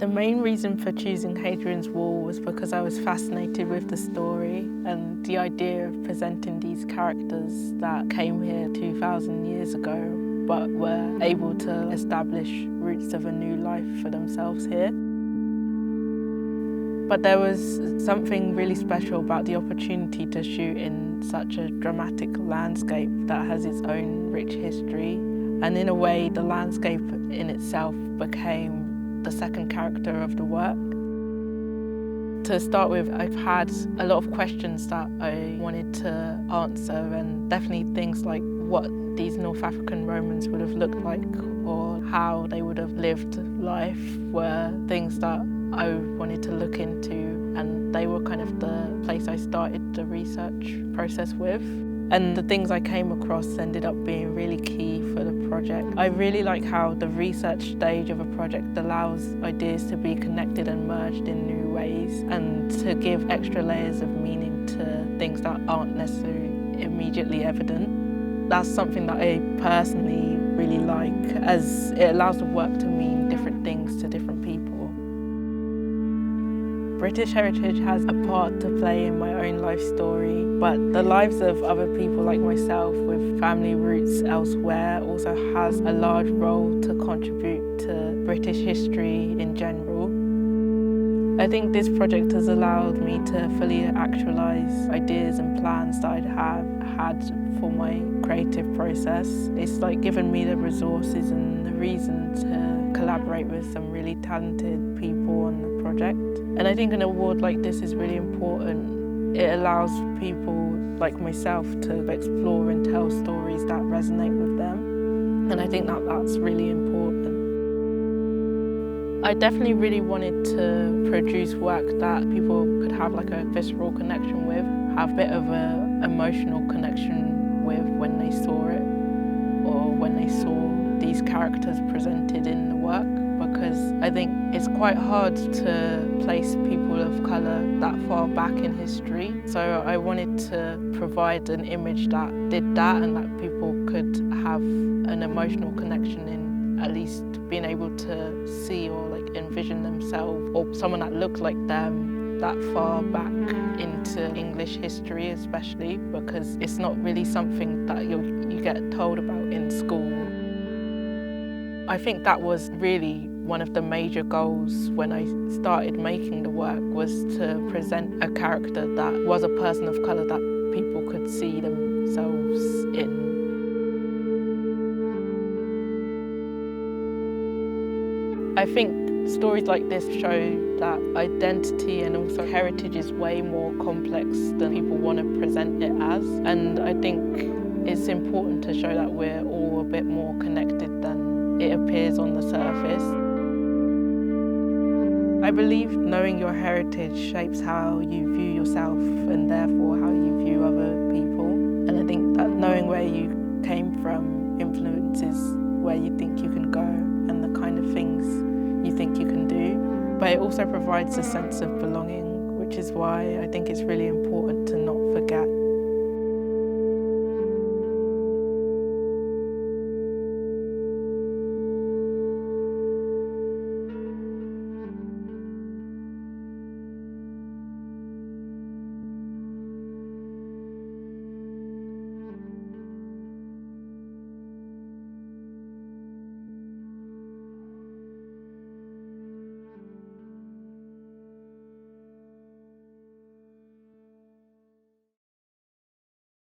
The main reason for choosing Hadrian's Wall was because I was fascinated with the story and the idea of presenting these characters that came here 2,000 years ago but were able to establish roots of a new life for themselves here. But there was something really special about the opportunity to shoot in such a dramatic landscape that has its own rich history. And in a way, the landscape in itself became the second character of the work. To start with, I've had a lot of questions that I wanted to answer, and definitely things like what these North African Romans would have looked like or how they would have lived life were things that I wanted to look into, and they were kind of the place I started the research process with. And the things I came across ended up being really key for the project. I really like how the research stage of a project allows ideas to be connected and merged in new ways and to give extra layers of meaning to things that aren't necessarily immediately evident. That's something that I personally really like, as it allows the work to mean different things to different people. British heritage has a part to play in my own life story, but the lives of other people like myself with family roots elsewhere also has a large role to contribute to British history in general. I think this project has allowed me to fully actualise ideas and plans that I'd have had for my creative process. It's like given me the resources and the reason to collaborate with some really talented people on the project. And I think an award like this is really important. It allows people like myself to explore and tell stories that resonate with them. And I think that that's really important. I definitely really wanted to produce work that people could have like a visceral connection with, have a bit of an emotional connection with when they saw it or when they saw these characters presented in the work, because I think it's quite hard to place people of colour that far back in history. So I wanted to provide an image that did that and that people could have an emotional connection in at least being able to see or like envision themselves or someone that looked like them that far back into English history, especially because it's not really something that you get told about in school. I think that was really one of the major goals when I started making the work, was to present a character that was a person of colour that people could see themselves in. I think stories like this show that identity and also heritage is way more complex than people want to present it as. And I think it's important to show that we're all a bit more connected than it appears on the surface. I believe knowing your heritage shapes how you view yourself and therefore how you view other people. And I think that knowing where you came from influences where you think you can go and the kind of things you think you can do. But it also provides a sense of belonging, which is why I think it's really important to not